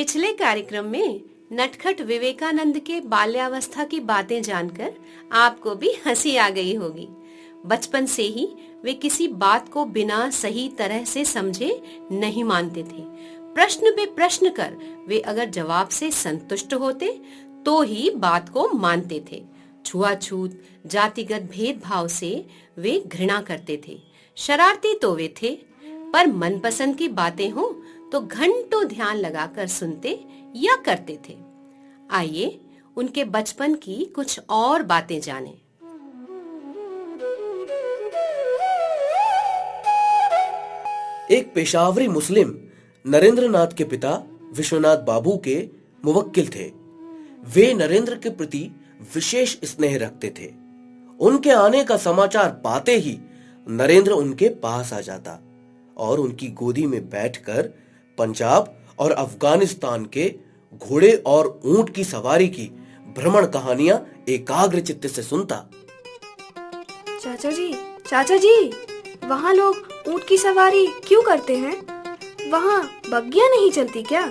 पिछले कार्यक्रम में नटखट विवेकानंद के बाल्यावस्था की बातें जानकर आपको भी हंसी आ गई होगी। बचपन से ही वे किसी बात को बिना सही तरह से समझे नहीं मानते थे। प्रश्न पे प्रश्न कर वे अगर जवाब से संतुष्ट होते तो ही बात को मानते थे। छुआछूत, जातिगत भेदभाव से वे घृणा करते थे। शरारती तो वे थे, पर मनपसंद की बातें हो तो घंटों ध्यान लगाकर सुनते या करते थे। आइए उनके बचपन की कुछ और बातें जानें। एक पेशावरी मुस्लिम नरेंद्र नाथ के पिता विश्वनाथ बाबू के मुवक्किल थे। वे नरेंद्र के प्रति विशेष स्नेह रखते थे। उनके आने का समाचार पाते ही नरेंद्र उनके पास आ जाता और उनकी गोदी में बैठकर पंजाब और अफगानिस्तान के घोड़े और ऊंट की सवारी की भ्रमण कहानियां एकाग्र चित्त से सुनता। चाचा जी, वहाँ लोग ऊंट की सवारी क्यों करते हैं? वहाँ बग्गियां नहीं चलती क्या?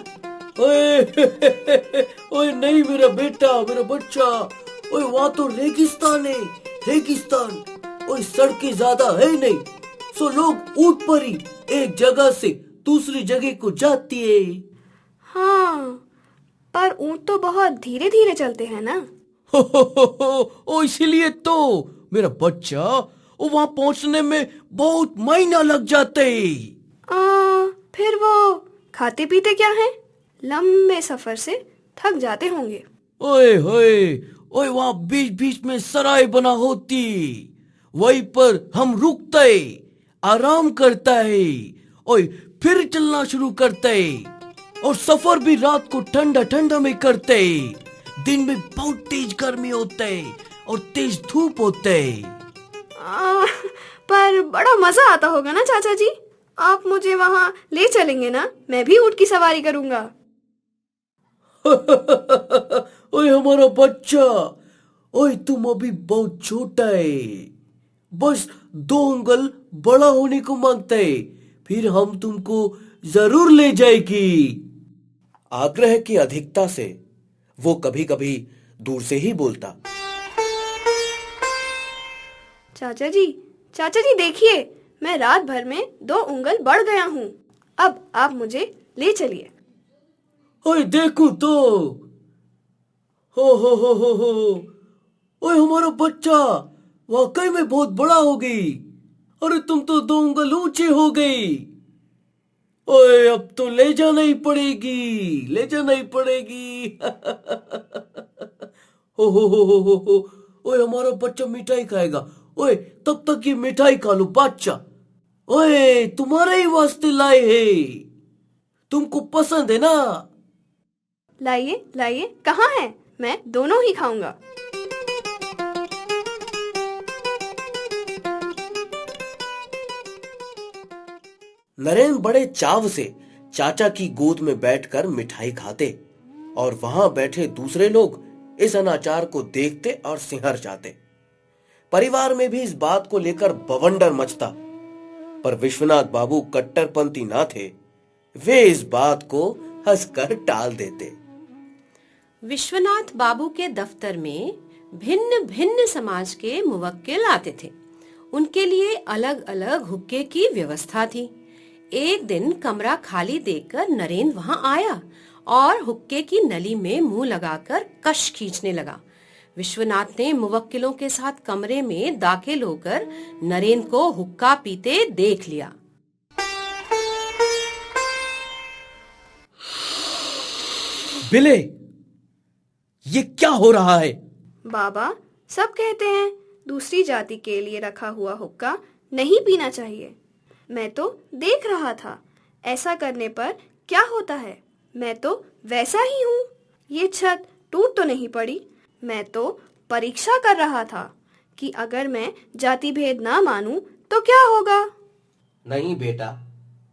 ओए नहीं मेरा बेटा, मेरा बच्चा, ओए वहाँ तो रेगिस्तान है, रेगिस्तान। ओए सड़कें ज्यादा है नहीं, सो लोग ऊंट पर ही एक जगह से दूसरी जगह को जाती है। हाँ, पर ऊंट तो बहुत धीरे धीरे चलते हैं ना। ओ इसीलिए तो मेरा बच्चा वहाँ पहुँचने में बहुत महीना लग जाते। फिर वो खाते पीते क्या हैं? लंबे सफर से थक जाते होंगे। ओए ओए वहाँ बीच बीच में सराय बना होती, वहीं पर हम रुकते, आराम करता है, ओए फिर चलना शुरू करते, और सफर भी रात को ठंडा ठंडा में करते। दिन में बहुत तेज गर्मी होते और तेज धूप होते। पर बड़ा मजा आता होगा ना चाचा जी? आप मुझे वहाँ ले चलेंगे ना? मैं भी ऊंट की सवारी करूंगा। ओए हमारा बच्चा, ओए तुम अभी बहुत छोटा है, बस 2 उंगल बड़ा होने को मांगता है, फिर हम तुमको जरूर ले जाएगी। आग्रह की अधिकता से वो कभी कभी दूर से ही बोलता। चाचा जी देखिए, मैं रात भर में 2 उंगल बढ़ गया हूँ। अब आप मुझे ले चलिए। ओए देखो तो, हो ओए हमारा बच्चा वाकई में बहुत बड़ा हो गई। अरे तुम तो 2 उंगल ऊंचे हो गई। ओए अब तो ले जाना ही पड़ेगी, ले जाना ही पड़ेगी। हो ओए हमारा बच्चा मिठाई खाएगा। ओए तब तक ये मिठाई खा लो बच्चा। ओए तुम्हारे ही वास्ते लाए हैं, तुमको पसंद है ना? लाइए, कहाँ है? मैं दोनों ही खाऊंगा। नरेंद्र बड़े चाव से चाचा की गोद में बैठकर मिठाई खाते और वहां बैठे दूसरे लोग इस अनाचार को देखते और सिहर जाते। परिवार में भी इस बात को लेकर बवंडर मचता, पर विश्वनाथ बाबू कट्टरपंथी ना थे। वे इस बात को हंसकर टाल देते। विश्वनाथ बाबू के दफ्तर में भिन्न भिन्न समाज के मुवक्किल आते थे। उनके लिए अलग अलग हुक्के की व्यवस्था थी। एक दिन कमरा खाली देखकर नरेंद्र वहां आया और हुक्के की नली में मुंह लगाकर कश खींचने लगा। विश्वनाथ ने मुवक्किलों के साथ कमरे में दाखिल होकर नरेंद्र को हुक्का पीते देख लिया। बिले, ये क्या हो रहा है? बाबा, सब कहते हैं दूसरी जाति के लिए रखा हुआ हुक्का नहीं पीना चाहिए। मैं तो देख रहा था, ऐसा करने पर क्या होता है। मैं तो वैसा ही हूँ। ये छत टूट तो नहीं पड़ी। मैं तो परीक्षा कर रहा था कि अगर मैं जाति भेद ना मानूं तो क्या होगा। नहीं बेटा,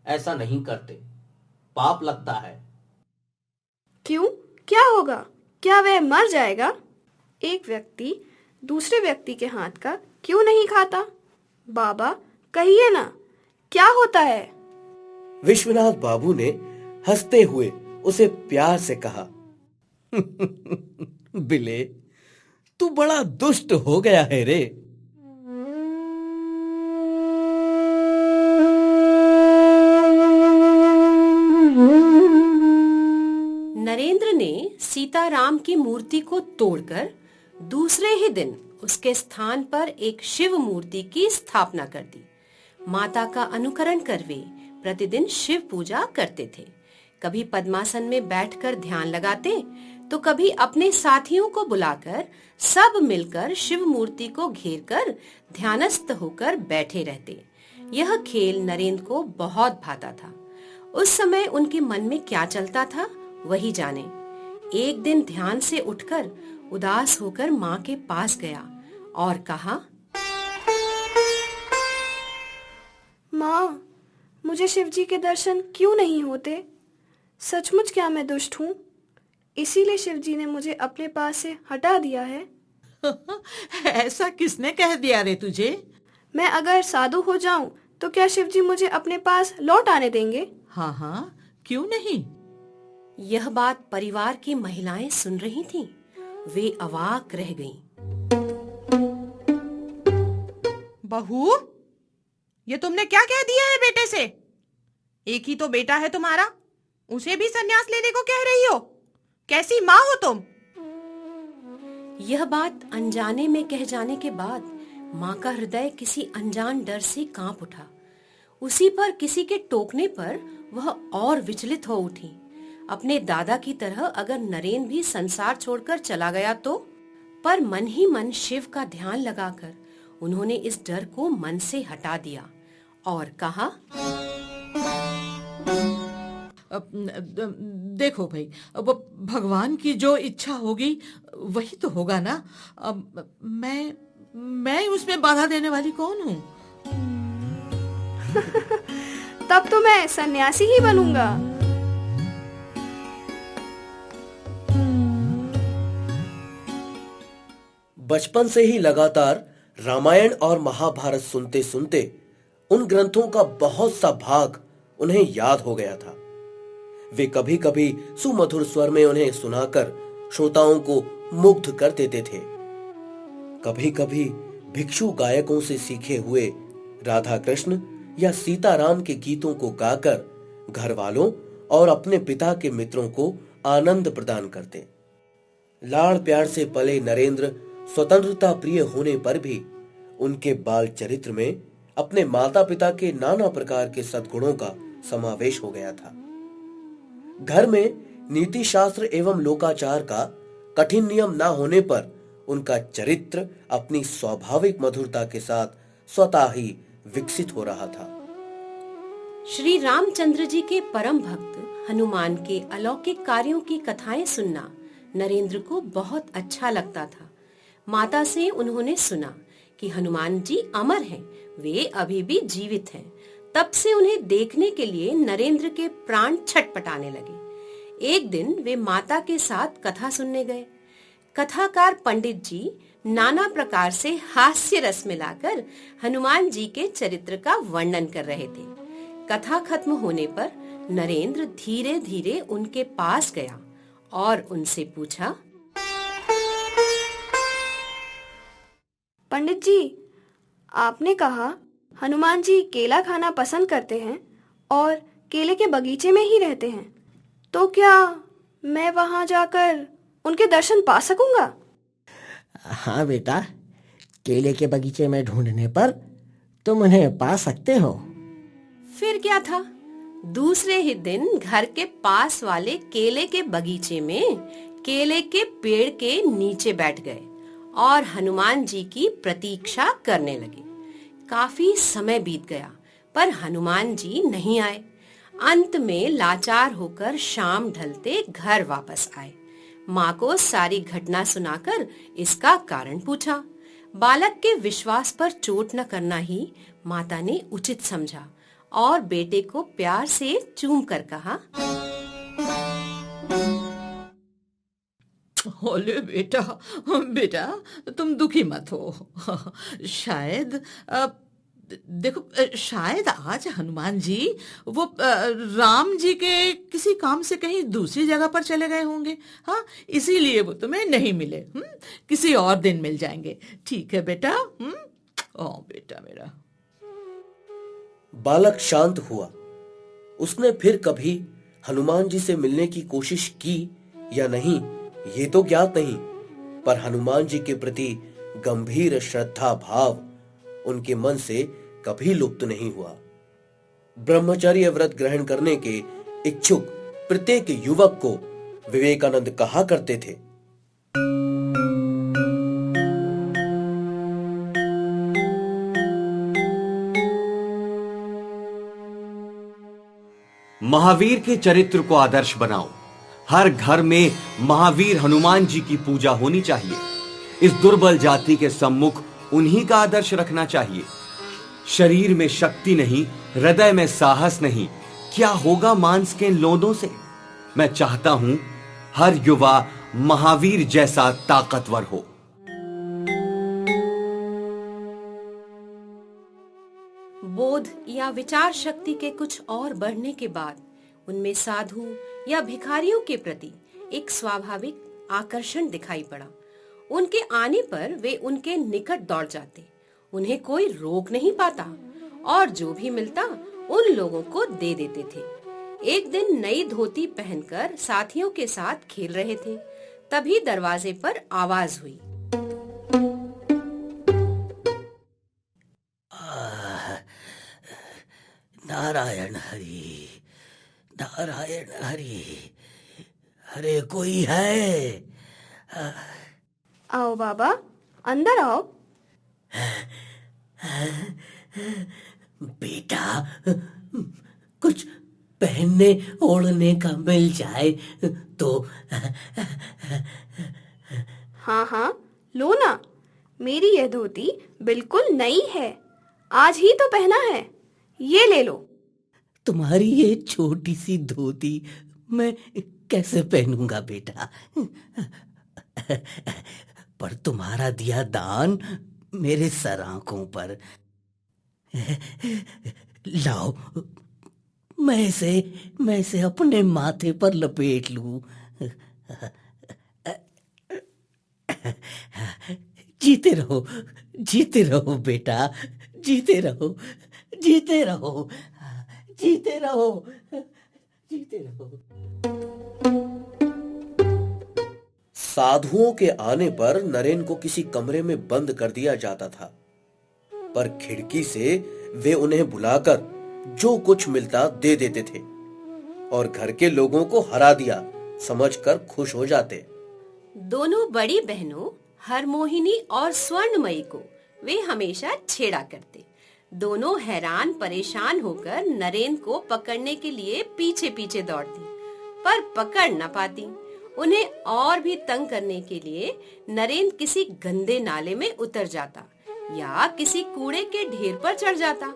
ऐसा नहीं करते, पाप लगता है। क्यों? क्या होगा? क्या वह मर जाएगा? एक व्यक्ति दूसरे व्यक्ति के हाथ का क्यों नहीं खाता? बाबा कहिए ना, क्या होता है? विश्वनाथ बाबू ने हंसते हुए उसे प्यार से कहा, बिले, तू बड़ा दुष्ट हो गया है रे। नरेंद्र ने सीताराम की मूर्ति को तोड़कर दूसरे ही दिन उसके स्थान पर एक शिव मूर्ति की स्थापना कर दी। माता का अनुकरण कर वे प्रतिदिन शिव पूजा करते थे। कभी पद्मासन में बैठकर ध्यान लगाते, तो कभी अपने साथियों को बुलाकर सब मिलकर शिव मूर्ति को घेरकर ध्यानस्थ होकर बैठे रहते। यह खेल नरेंद्र को बहुत भाता था। उस समय उनके मन में क्या चलता था वही जाने। एक दिन ध्यान से उठकर उदास होकर माँ के पास गया और कहा, माँ, मुझे शिवजी के दर्शन क्यों नहीं होते? सचमुच क्या मैं दुष्ट हूँ? इसीलिए शिवजी ने मुझे अपने पास से हटा दिया है। ऐसा किसने कह दिया रे तुझे? मैं अगर साधु हो जाऊं तो क्या शिवजी मुझे अपने पास लौट आने देंगे? हाँ हाँ, क्यों नहीं। यह बात परिवार की महिलाएं सुन रही थीं। वे अवाक रह गईं। बहू, ये तुमने क्या कह दिया है बेटे से? एक ही तो बेटा है तुम्हारा, उसे भी संन्यास लेने को कह रही हो? कैसी माँ हो तुम? यह बात अनजाने में कह जाने के बाद माँ का हृदय किसी अनजान डर से कांप उठा। उसी पर किसी के टोकने पर वह और विचलित हो उठी। अपने दादा की तरह अगर नरेंद्र भी संसार छोड़कर चला गया तो? पर मन ही मन शिव का ध्यान लगाकर उन्होंने इस डर को मन से हटा दिया और कहा, देखो भाई, अब भगवान की जो इच्छा होगी वही तो होगा ना। अब मैं उसमें बाधा देने वाली कौन हूँ? तब तो मैं सन्यासी ही बनूंगा। बचपन से ही लगातार रामायण और महाभारत सुनते सुनते उन ग्रंथों का बहुत सा भाग उन्हें याद हो गया था। वे कभी कभी सुमधुर स्वर में उन्हें सुनाकर श्रोताओं को मुग्ध कर देते थे। कभी कभी भिक्षु गायकों से सीखे हुए राधा कृष्ण या सीताराम के गीतों को गाकर घर वालों और अपने पिता के मित्रों को आनंद प्रदान करते। लाड़ प्यार से पले नरेंद्र स्वतंत्रता प्रिय होने पर भी उनके बाल चरित्र में अपने माता पिता के नाना प्रकार के सद्गुणों का समावेश हो गया था। घर में नीति शास्त्र एवं लोकाचार का कठिन नियम ना होने पर उनका चरित्र अपनी स्वाभाविक मधुरता के साथ स्वतः ही विकसित हो रहा था। श्री रामचंद्र जी के परम भक्त हनुमान के अलौकिक कार्यों की कथाएं सुनना नरेंद्र को बहुत अच्छा लगता था। माता से उन्होंने सुना कि हनुमान जी अमर हैं, वे अभी भी जीवित हैं। तब से उन्हें देखने के लिए नरेंद्र के प्राण छटपटाने लगे। एक दिन वे माता के साथ कथा सुनने गए। कथाकार पंडित जी नाना प्रकार से हास्य रस मिलाकर हनुमान जी के चरित्र का वर्णन कर रहे थे। कथा खत्म होने पर नरेंद्र धीरे धीरे उनके पास गया और उनसे पूछा, पंडित जी, आपने कहा हनुमान जी केला खाना पसंद करते हैं और केले के बगीचे में ही रहते हैं, तो क्या मैं वहां जाकर उनके दर्शन पा सकूंगा? हाँ बेटा, केले के बगीचे में ढूंढने पर तुम उन्हें पा सकते हो। फिर क्या था, दूसरे ही दिन घर के पास वाले केले के बगीचे में केले के पेड़ के नीचे बैठ गए और हनुमान जी की प्रतीक्षा करने लगे। काफी समय बीत गया पर हनुमान जी नहीं आए। अंत में लाचार होकर शाम ढलते घर वापस आए। माँ को सारी घटना सुनाकर इसका कारण पूछा। बालक के विश्वास पर चोट न करना ही माता ने उचित समझा और बेटे को प्यार से चूम कर कहा, ओले बेटा, बेटा तुम दुखी मत हो। शायद देखो, शायद आज हनुमान जी वो राम जी के किसी काम से कहीं दूसरी जगह पर चले गए होंगे। हाँ, इसीलिए वो तुम्हें नहीं मिले। किसी और दिन मिल जाएंगे। ठीक है बेटा। ओ बेटा मेरा। बालक शांत हुआ। उसने फिर कभी हनुमान जी से मिलने की कोशिश की या नहीं, ये तो ज्ञात नहीं, पर हनुमान जी के प्रति गंभीर श्रद्धा भाव उनके मन से कभी लुप्त नहीं हुआ। ब्रह्मचर्य व्रत ग्रहण करने के इच्छुक प्रत्येक युवक को विवेकानंद कहा करते थे, महावीर के चरित्र को आदर्श बनाओ। हर घर में महावीर हनुमान जी की पूजा होनी चाहिए। इस दुर्बल जाति के सम्मुख उन्हीं का आदर्श रखना चाहिए। शरीर में शक्ति नहीं, हृदय में साहस नहीं, क्या होगा मांस के लोंदों से। मैं चाहता हूं हर युवा महावीर जैसा ताकतवर हो। बोध या विचार शक्ति के कुछ और बढ़ने के बाद उनमें साधु या भिखारियों के प्रति एक स्वाभाविक आकर्षण दिखाई पड़ा। उनके आने पर वे उनके निकट दौड़ जाते, उन्हें कोई रोक नहीं पाता और जो भी मिलता उन लोगों को दे देते थे। एक दिन नई धोती पहनकर साथियों के साथ खेल रहे थे, तभी दरवाजे पर आवाज हुई। नारायण हरि, नारायण हरि, अरे कोई है? आओ बाबा, अंदर आओ। बेटा, कुछ पहनने ओढ़ने का मिल जाए तो। हाँ हाँ, लो ना, मेरी यह धोती बिल्कुल नई है, आज ही तो पहना है, ये ले लो। तुम्हारी ये छोटी सी धोती मैं कैसे पहनूंगा बेटा? पर तुम्हारा दिया दान मेरे सर आंखों पर। लाओ, मैं इसे अपने माथे पर लपेट लूं। जीते रहो बेटा, जीते रहो, जीते रहो, जीते रहो, जीते रहो। साधुओं के आने पर नरेन को किसी कमरे में बंद कर दिया जाता था, पर खिड़की से वे उन्हें बुलाकर जो कुछ मिलता दे देते थे और घर के लोगों को हरा दिया समझकर खुश हो जाते। दोनों बड़ी बहनों हरमोहिनी और स्वर्णमयी को वे हमेशा छेड़ा करते। दोनों हैरान परेशान होकर नरेन को पकड़ने के लिए पीछे पीछे दौड़ती, पर पकड़ न पाती। उन्हें और भी तंग करने के लिए नरेन किसी गंदे नाले में उतर जाता या किसी कूड़े के ढेर पर चढ़ जाता।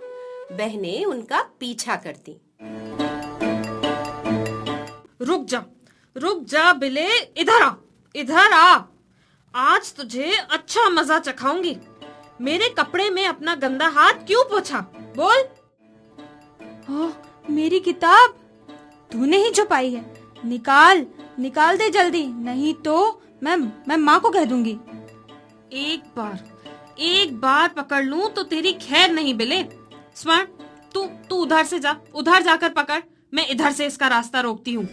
बहनें उनका पीछा करती। रुक जा बिले, इधर आ। आज तुझे अच्छा मजा चखाऊंगी। मेरे कपड़े में अपना गंदा हाथ क्यों पोंछा? बोल। ओह, मेरी किताब तूने ही छुपाई है, निकाल दे जल्दी, नहीं तो मैं माँ को कह दूंगी। एक बार पकड़ लूं तो तेरी खैर नहीं बिले। स्वर्ण, तू उधर से जा, उधर जाकर पकड़, मैं इधर से इसका रास्ता रोकती हूँ।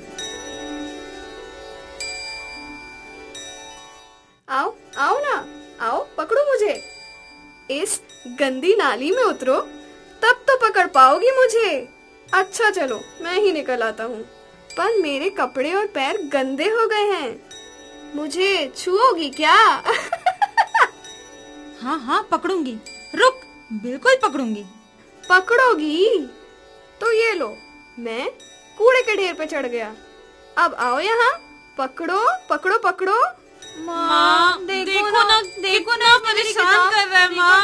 आओ ना, आओ पकड़ो मुझे। इस गंदी नाली में उतरो, तब तो पकड़ पाओगी मुझे। अच्छा चलो, मैं ही निकल आता हूँ, पर मेरे कपड़े और पैर गंदे हो गए हैं, मुझे छुओगी क्या? हाँ पकड़ूंगी, रुक, बिल्कुल पकड़ूंगी। पकड़ोगी तो ये लो, मैं कूड़े के ढेर पे चढ़ गया। अब आओ यहाँ, पकड़ो। माँ, देखो ना परेशान कर रहा है माँ।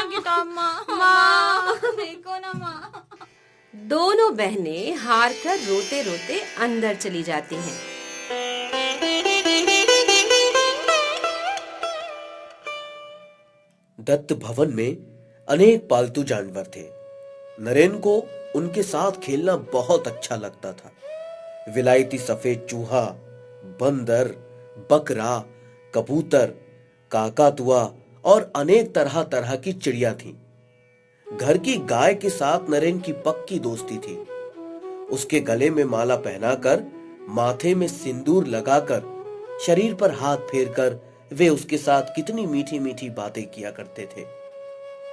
देखो ना माँ। दोनों बहनें हार कर रोते रोते अंदर चली जाती हैं। दत्त भवन में अनेक पालतू जानवर थे। नरेन को उनके साथ खेलना बहुत अच्छा लगता था। विलायती सफेद चूहा, बंदर, बकरा, कबूतर, काकातुआ और अनेक तरह तरह की चिड़िया थीं। घर की गाय के साथ नरेन की पक्की दोस्ती थी। उसके गले में माला पहनाकर, माथे में सिंदूर लगाकर, शरीर पर हाथ फेरकर वे उसके साथ कितनी मीठी मीठी बातें किया करते थे।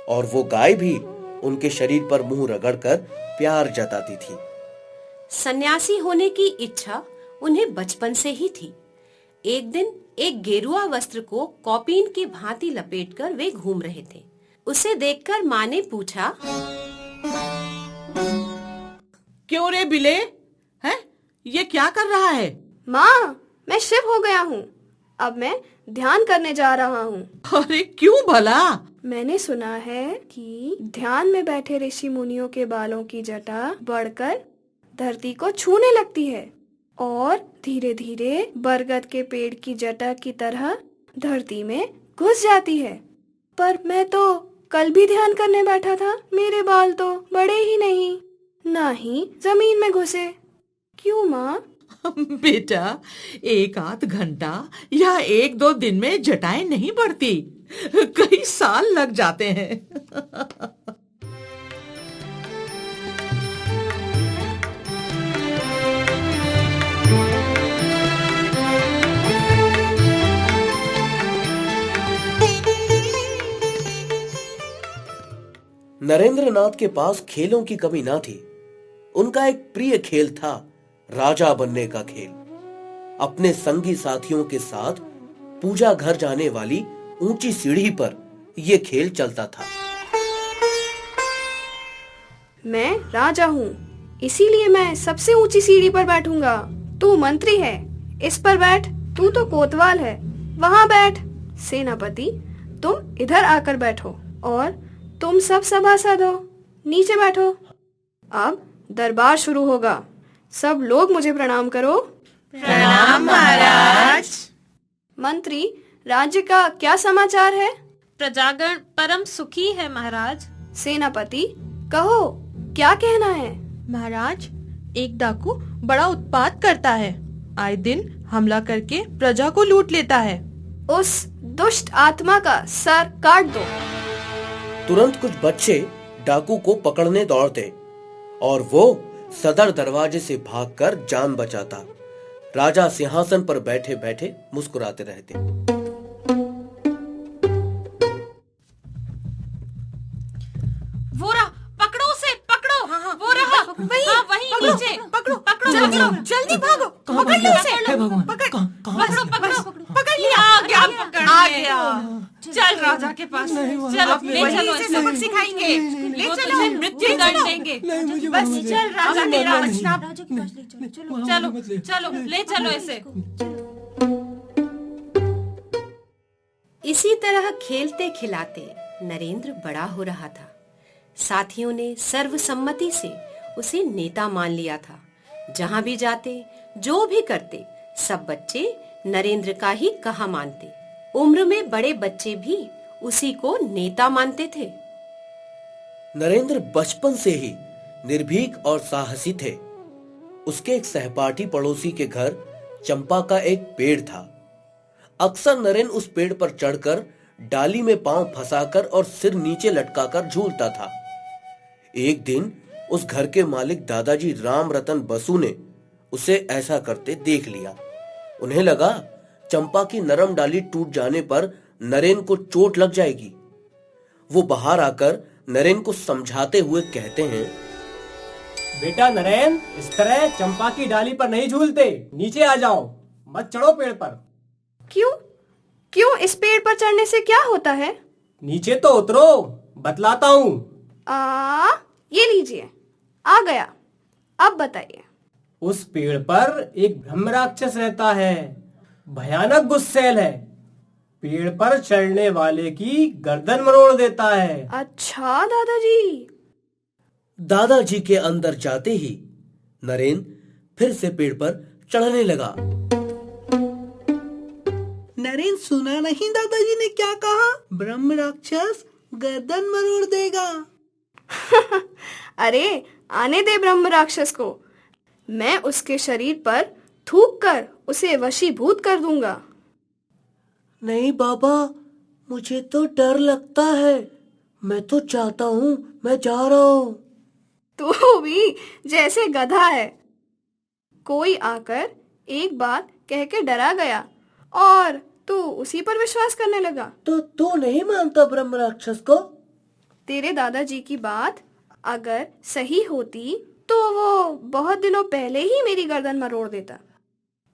और वो गाय भी उनके शरीर पर मुंह रगड़कर प्यार जताती थी। सन्यासी होने की इच्छा उन्हें बचपन से ही थी। एक दिन एक गेरुआ वस्त्र को कौपीन की भांति लपेटकर वे घूम रहे थे। उसे देखकर माँ ने पूछा, क्यों रे बिले, हैं? ये क्या कर रहा है? माँ, मैं शिव हो गया हूँ। अब मैं ध्यान करने जा रहा हूँ। अरे क्यों भला? मैंने सुना है कि ध्यान में बैठे ऋषि मुनियों के बालों की जटा बढ़कर धरती को छूने लगती है और धीरे धीरे बरगद के पेड़ की जटा की तरह धरती में घुस जाती है। पर मैं तो कल भी ध्यान करने बैठा था, मेरे बाल तो बड़े ही नहीं, ना ही जमीन में घुसे। क्यों माँ? बेटा, एक आध घंटा या एक दो दिन में जटाएं नहीं बढ़ती, कई साल लग जाते हैं। नरेंद्रनाथ के पास खेलों की कमी ना थी। उनका एक प्रिय खेल था राजा बनने का खेल। अपने संगी साथियों के साथ पूजा घर जाने वाली ऊंची सीढ़ी पर यह खेल चलता था। मैं राजा हूँ, इसीलिए मैं सबसे ऊंची सीढ़ी पर बैठूंगा। तू मंत्री है, इस पर बैठ। तू तो कोतवाल है, वहाँ बैठ। सेनापति, तुम इधर आकर बैठो और तुम सब सभासद हो, नीचे बैठो। अब दरबार शुरू होगा, सब लोग मुझे प्रणाम करो। प्रणाम महाराज। मंत्री, राज्य का क्या समाचार है? प्रजागण परम सुखी है महाराज। सेनापति, कहो क्या कहना है? महाराज, एक डाकू बड़ा उत्पात करता है, आए दिन हमला करके प्रजा को लूट लेता है। उस दुष्ट आत्मा का सर काट दो। तुरंत कुछ बच्चे डाकू को पकड़ने दौड़ते और वो सदर दरवाजे से भागकर जान बचाता। राजा सिंहासन पर बैठे बैठे मुस्कुराते रहते। वो रहा, पकड़ो उसे, पकड़ो। वो रहा, वही नीचे। पकड़ो, जल्दी भागो, पकड़ लो उसे। पकड़ लिया। आ गया। चल राजा के पास, चलो ले चलो इसे, सबक सिखाएंगे। ले चलो, मृत्यु दंड देंगे। बस चल राजा तेरा बचना। चलो ले चलो इसे। इसी तरह खेलते खिलाते नरेंद्र बड़ा हो रहा था। साथियों ने सर्वसम्मति से उसे नेता मान लिया था। जहां भी जाते, जो भी करते, सब बच्चे नरेंद्र का ही कहा मानते। उम्र में बड़े बच्चे भी उसी को नेता मानते थे। नरेंद्र बचपन से ही निर्भीक और साहसी थे। उसके एक सहपाठी पड़ोसी के घर चंपा का एक पेड़ था। अक्सर नरेंद्र उस पेड़ पर चढ़कर डाली में पांव फंसाकर और सिर नीचे लटकाकर झूलता था। एक दिन उस घर के मालिक दादाजी राम रतन बसु ने उसे ऐसा करते देख लिया। उन्हें लगा चंपा की नरम डाली टूट जाने पर नरेन को चोट लग जाएगी। वो बाहर आकर नरेन को समझाते हुए कहते हैं, बेटा नरेन, इस तरह चंपा की डाली पर नहीं झूलते, नीचे आ जाओ, मत चढ़ो पेड़ पर। क्यों इस पेड़ पर चढ़ने से क्या होता है? नीचे तो उतरो, बतलाता हूँ। ये लीजिए, आ गया। अब बताइए। उस पेड़ पर एक ब्रह्म राक्षस रहता है, भयानक गुस्सैल है। पेड़ पर चढ़ने वाले की गर्दन मरोड़ देता है। अच्छा दादाजी। दादाजी के अंदर जाते ही नरेन फिर से पेड़ पर चढ़ने लगा। नरेन, सुना नहीं दादाजी ने क्या कहा? ब्रह्म राक्षस गर्दन मरोड़ देगा। अरे आने दे ब्रह्म राक्षस को, मैं उसके शरीर पर थूक कर उसे वशीभूत कर दूंगा। नहीं बाबा, मुझे तो डर लगता है। मैं तो चाहता हूँ, मैं जा रहा हूँ। तू भी जैसे गधा है। कोई आकर एक बात कह के डरा गया और तू उसी पर विश्वास करने लगा। तो तू नहीं मानता ब्रह्म राक्षस को? तेरे दादाजी की बात अगर सही होती तो वो बहुत दिनों पहले ही मेरी गर्दन मरोड़ देता।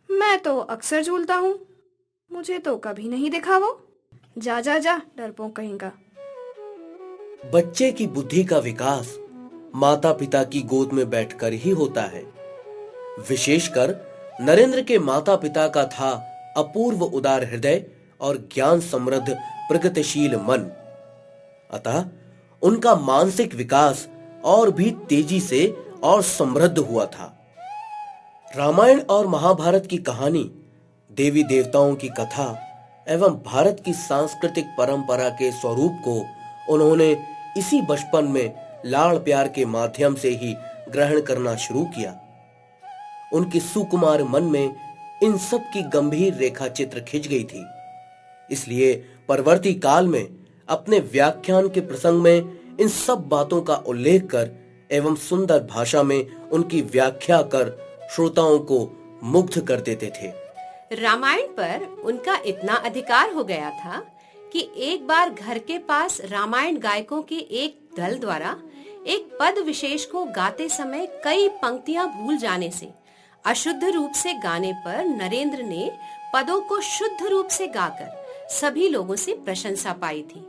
मैं तो अक्सर झूलता हूँ, मुझे तो कभी नहीं दिखा वो। जा जा जा, डरपोक कहेगा। बच्चे की बुद्धि का विकास माता पिता की गोद में बैठकर ही होता है। विशेषकर नरेंद्र के माता पिता का था अपूर्व उदार हृदय और ज्ञान समृद्ध प्रगतिशील मन। अतः उनका मानसिक विकास और भी तेजी से और समृद्ध हुआ था। रामायण और महाभारत की कहानी, देवी देवताओं की कथा एवं भारत की सांस्कृतिक परंपरा के स्वरूप को उन्होंने इसी बचपन में लाड़ प्यार के माध्यम से ही ग्रहण करना शुरू किया। उनके सुकुमार मन में इन सब की गंभीर रेखा चित्र खिंच गई थी। इसलिए परवर्ती काल में अपने व्याख्यान के प्रसंग में इन सब बातों का उल्लेख कर एवं सुंदर भाषा में उनकी व्याख्या कर श्रोताओं को मुग्ध कर देते थे। रामायण पर उनका इतना अधिकार हो गया था कि एक बार घर के पास रामायण गायकों के एक दल द्वारा एक पद विशेष को गाते समय कई पंक्तियां भूल जाने से अशुद्ध रूप से गाने पर नरेंद्र ने पदों को शुद्ध रूप से गाकर सभी लोगों से प्रशंसा पाई थी।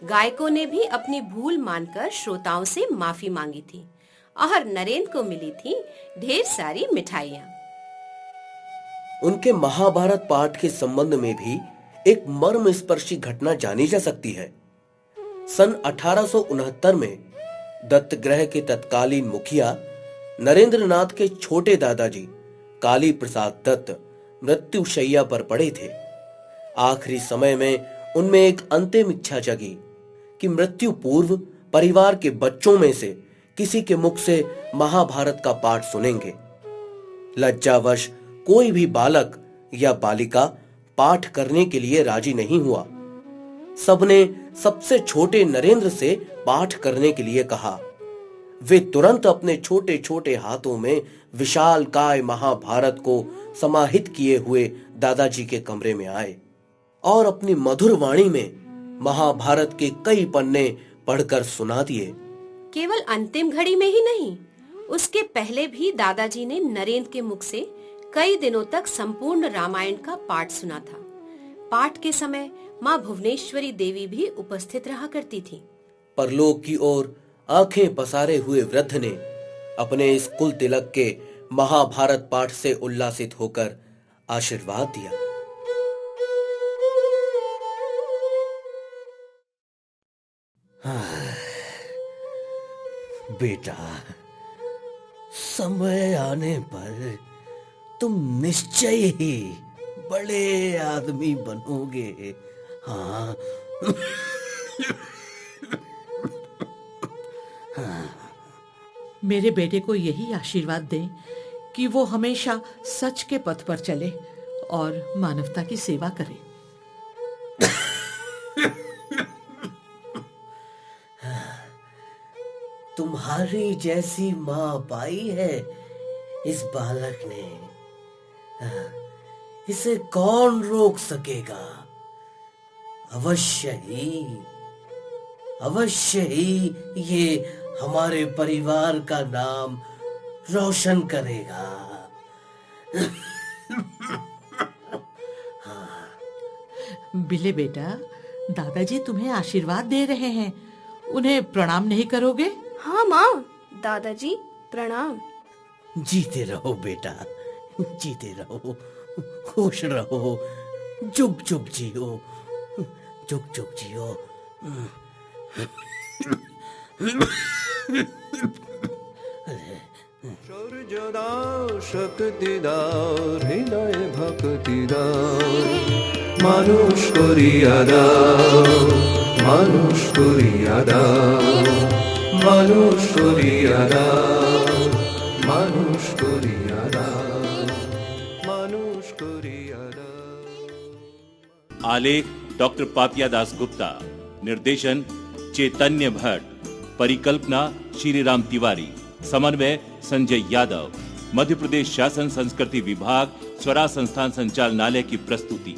गायकों ने भी अपनी भूल मानकर श्रोताओं से माफी मांगी थी और नरेंद्र को मिली थी ढेर सारी मिठाइयां। उनके महाभारत पाठ के संबंध में भी एक मर्मस्पर्शी घटना जानी जा सकती है। सन 1869 में दत्तग्रह के तत्कालीन मुखिया नरेंद्र नाथ के छोटे दादाजी काली प्रसाद दत्त मृत्युशैया पर पड़े थे। आखिरी समय में उनमें एक अंतिम इच्छा जगी कि मृत्यु पूर्व परिवार के बच्चों में से किसी के मुख से महाभारत का पाठ सुनेंगे। लज्जावश कोई भी बालक या बालिका पाठ करने के लिए राजी नहीं हुआ। सबने सबसे छोटे नरेंद्र से पाठ करने के लिए कहा। वे तुरंत अपने छोटे छोटे हाथों में विशाल काय महाभारत को समाहित किए हुए दादाजी के कमरे में आए और अपनी मधुर वाणी में महाभारत के कई पन्ने पढ़कर सुना दिए। केवल अंतिम घड़ी में ही नहीं, उसके पहले भी दादाजी ने नरेंद्र के मुख से कई दिनों तक संपूर्ण रामायण का पाठ सुना था। पाठ के समय माँ भुवनेश्वरी देवी भी उपस्थित रहा करती थी। परलोक की ओर आंखें पसारे हुए वृद्ध ने अपने इस कुल तिलक के महाभारत पाठ से उल्लासित होकर आशीर्वाद दिया। बेटा, समय आने पर तुम निश्चय ही बड़े आदमी बनोगे। हाँ। मेरे बेटे को यही आशीर्वाद दें कि वो हमेशा सच के पथ पर चले और मानवता की सेवा करे। तुम्हारी जैसी माँ पाई है इस बालक ने, इसे कौन रोक सकेगा? अवश्य ही ये हमारे परिवार का नाम रोशन करेगा। बिले बेटा, दादाजी तुम्हें आशीर्वाद दे रहे हैं, उन्हें प्रणाम नहीं करोगे? हाँ माँ, दादाजी प्रणाम। जीते रहो बेटा, जीते रहो, खुश रहो, जुग जुग जियो, जुग जुग जियो। शौर्य दाओ, शक्ति दाओ, हृदय भक्ति दाओ, मानुष करिया दाओ, मानुष करिया दाओ, মানুষ করিয়া দাও, মানুষ করিয়া দাও, মানুষ করিয়া দাও। आलेख डॉक्टर पापिया दास गुप्ता, निर्देशन चैतन्य भट्ट, परिकल्पना श्रीराम तिवारी, समन्वय संजय यादव। मध्य प्रदेश शासन संस्कृति विभाग स्वराज संस्थान संचालनालय की प्रस्तुति।